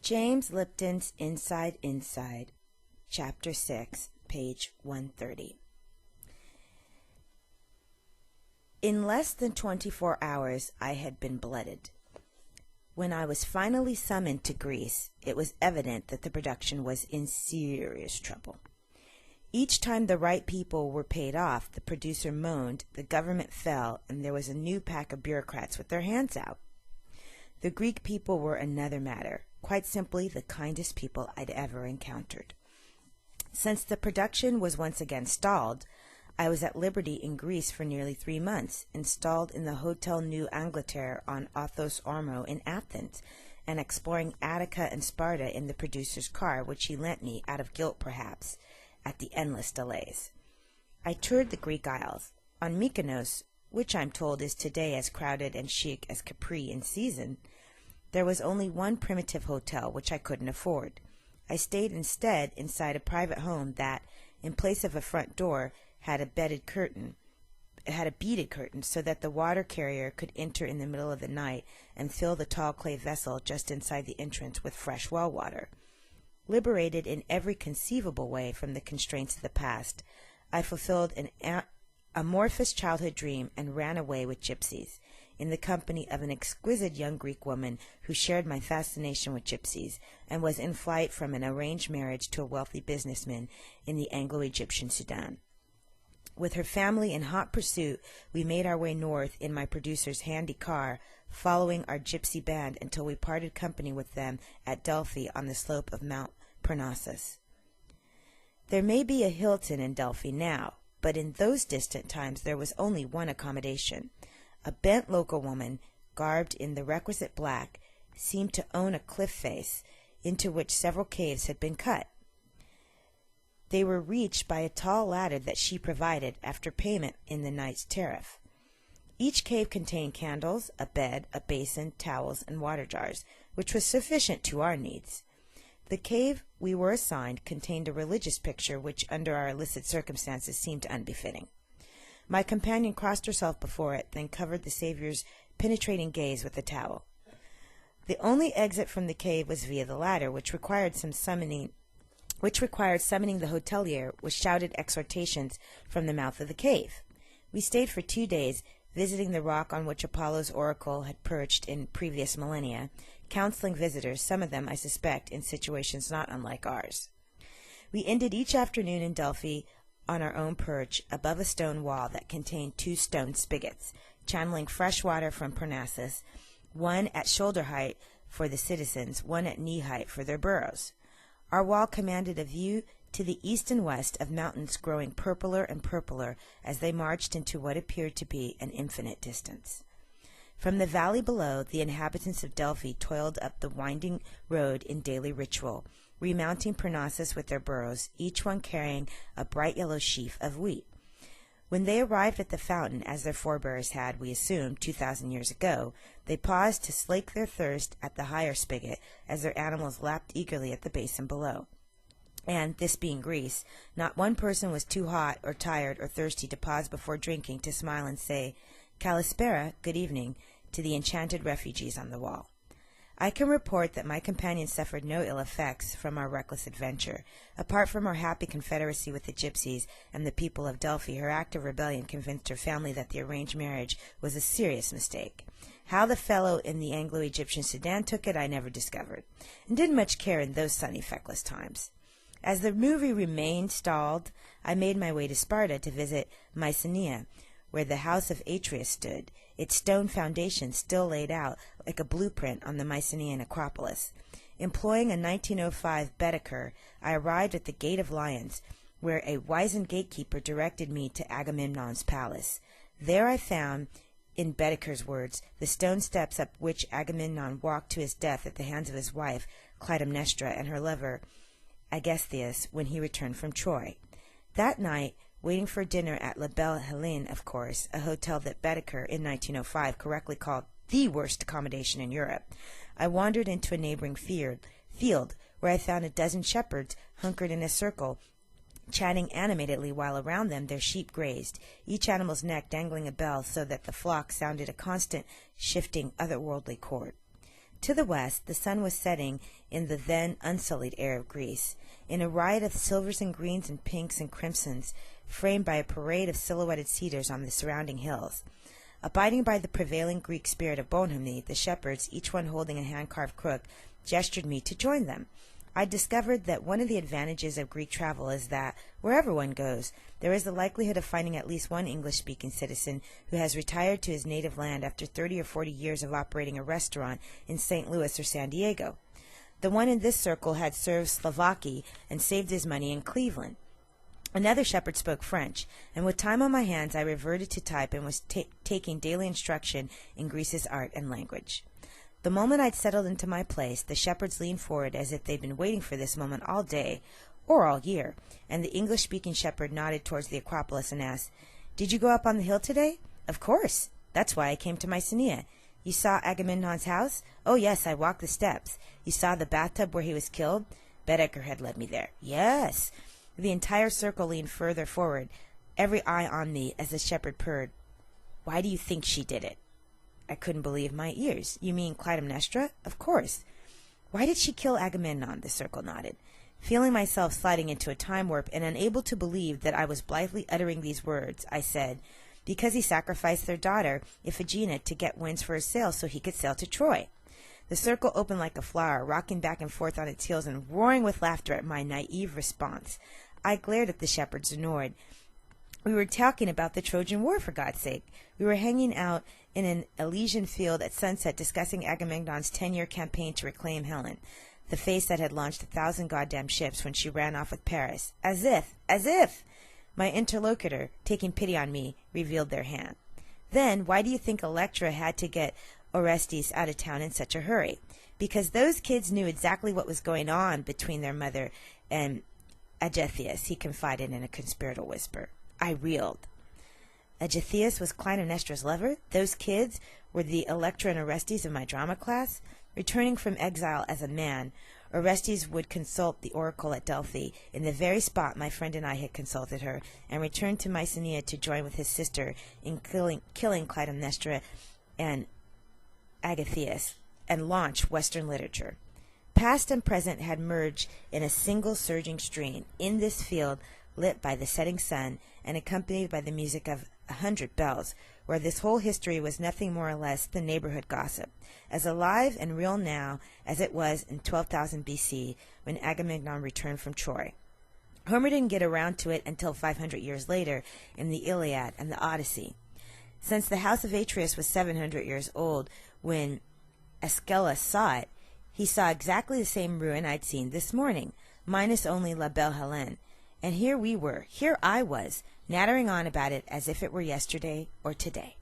James Lipton's Inside, Chapter 6, page 130. In less than 24 hours, I had been blooded. When I was finally summoned to Greece, it was evident that the production was in serious trouble. Each time the right people were paid off, the producer moaned, the government fell, and there was a new pack of bureaucrats with their hands out. The Greek people were another matter, quite simply the kindest people I'd ever encountered. Since the production was once again stalled, I was at liberty in Greece for nearly 3 months, installed in the Hotel New Angleterre on Athos Ormo in Athens, and exploring Attica and Sparta in the producer's car, which he lent me, out of guilt perhaps, at the endless delays. I toured the Greek Isles. On Mykonos, which I'm told is today as crowded and chic as Capri in season, there was only one primitive hotel which I couldn't afford. I stayed instead inside a private home that, in place of a front door, had a beaded curtain, so that the water carrier could enter in the middle of the night and fill the tall clay vessel just inside the entrance with fresh well water. Liberated in every conceivable way from the constraints of the past, I fulfilled an amorphous childhood dream and ran away with gypsies, in the company of an exquisite young Greek woman who shared my fascination with gypsies and was in flight from an arranged marriage to a wealthy businessman in the Anglo-Egyptian Sudan. With her family in hot pursuit, we made our way north in my producer's handy car, following our gypsy band until we parted company with them at Delphi on the slope of Mount Parnassus. There may be a Hilton in Delphi now, but in those distant times there was only one accommodation. A bent local woman, garbed in the requisite black, seemed to own a cliff face, into which several caves had been cut. They were reached by a tall ladder that she provided after payment in the night's tariff. Each cave contained candles, a bed, a basin, towels, and water jars, which was sufficient to our needs. The cave we were assigned contained a religious picture which, under our illicit circumstances, seemed unbefitting. My companion crossed herself before it, then covered the Saviour's penetrating gaze with a towel. The only exit from the cave was via the ladder, which required summoning the hotelier with shouted exhortations from the mouth of the cave. We stayed for 2 days, visiting the rock on which Apollo's oracle had perched in previous millennia, counseling visitors, some of them, I suspect, in situations not unlike ours. We ended each afternoon in Delphi on our own perch, above a stone wall that contained 2 stone spigots, channeling fresh water from Parnassus, one at shoulder height for the citizens, one at knee height for their burrows. Our wall commanded a view to the east and west of mountains growing purpler and purpler as they marched into what appeared to be an infinite distance. From the valley below, the inhabitants of Delphi toiled up the winding road in daily ritual, remounting Parnassus with their burros, each one carrying a bright yellow sheaf of wheat. When they arrived at the fountain, as their forebears had, we assumed, 2,000 years ago, they paused to slake their thirst at the higher spigot as their animals lapped eagerly at the basin below. And, this being Greece, not one person was too hot or tired or thirsty to pause before drinking to smile and say, "Kalispera, good evening," to the enchanted refugees on the wall. I can report that my companion suffered no ill effects from our reckless adventure. Apart from her happy confederacy with the gypsies and the people of Delphi, her act of rebellion convinced her family that the arranged marriage was a serious mistake. How the fellow in the Anglo-Egyptian Sudan took it I never discovered, and didn't much care in those sunny, feckless times. As the movie remained stalled, I made my way to Sparta to visit Mycenae, where the house of Atreus stood, its stone foundation still laid out like a blueprint on the Mycenaean Acropolis. Employing a 1905 Baedeker, I arrived at the Gate of Lions, where a wizened gatekeeper directed me to Agamemnon's palace. There I found, in Baedeker's words, the stone steps up which Agamemnon walked to his death at the hands of his wife, Clytemnestra, and her lover, Aegisthus, when he returned from Troy. That night, waiting for dinner at La Belle Hélène, of course, a hotel that Baedeker, in 1905, correctly called the worst accommodation in Europe, I wandered into a neighboring field, where I found a dozen shepherds hunkered in a circle, chatting animatedly while around them their sheep grazed, each animal's neck dangling a bell so that the flock sounded a constant, shifting, otherworldly chord. To the west, the sun was setting in the then unsullied air of Greece, in a riot of silvers and greens and pinks and crimsons, framed by a parade of silhouetted cedars on the surrounding hills. Abiding by the prevailing Greek spirit of bonhomie, the shepherds, each one holding a hand-carved crook, gestured me to join them. I discovered that one of the advantages of Greek travel is that, wherever one goes, there is the likelihood of finding at least one English-speaking citizen who has retired to his native land after 30 or 40 years of operating a restaurant in St. Louis or San Diego. The one in this circle had served Slovakia and saved his money in Cleveland. Another shepherd spoke French, and with time on my hands I reverted to type and was taking daily instruction in Greece's art and language. The moment I'd settled into my place, the shepherds leaned forward as if they'd been waiting for this moment all day, or all year, and the English-speaking shepherd nodded towards the Acropolis and asked, "Did you go up on the hill today?" "Of course. That's why I came to Mycenae." "You saw Agamemnon's house?" "Oh, yes, I walked the steps." "You saw the bathtub where he was killed?" Baedeker had led me there. "Yes." The entire circle leaned further forward, every eye on me as the shepherd purred, "Why do you think she did it?" I couldn't believe my ears. "You mean Clytemnestra?" "Of course." "Why did she kill Agamemnon?" The circle nodded. Feeling myself sliding into a time warp and unable to believe that I was blithely uttering these words, I said, "Because he sacrificed their daughter, Iphigenia, to get winds for his sail so he could sail to Troy." The circle opened like a flower, rocking back and forth on its heels and roaring with laughter at my naive response. I glared at the shepherds, annoyed. We were talking about the Trojan War, for God's sake. We were hanging out in an Elysian field at sunset discussing Agamemnon's 10-year campaign to reclaim Helen, the face that had launched 1,000 goddamn ships when she ran off with Paris. As if! My interlocutor, taking pity on me, revealed their hand. Then, why do you think Electra had to get Orestes out of town in such a hurry? Because those kids knew exactly what was going on between their mother and Agethias, he confided in a conspiratorial whisper. I reeled. Agethias was Clytemnestra's lover? Those kids were the Electra and Orestes of my drama class? Returning from exile as a man, Orestes would consult the oracle at Delphi, in the very spot my friend and I had consulted her, and return to Mycenae to join with his sister in killing Clytemnestra and Agethias, and launch Western literature. Past and present had merged in a single surging stream, in this field lit by the setting sun and accompanied by the music of 100 bells, where this whole history was nothing more or less than neighborhood gossip, as alive and real now as it was in 12,000 B.C. when Agamemnon returned from Troy. Homer didn't get around to it until 500 years later in the Iliad and the Odyssey. Since the house of Atreus was 700 years old when Aeschylus saw it, he saw exactly the same ruin I'd seen this morning, minus only La Belle Hélène. And here I was, nattering on about it as if it were yesterday or today.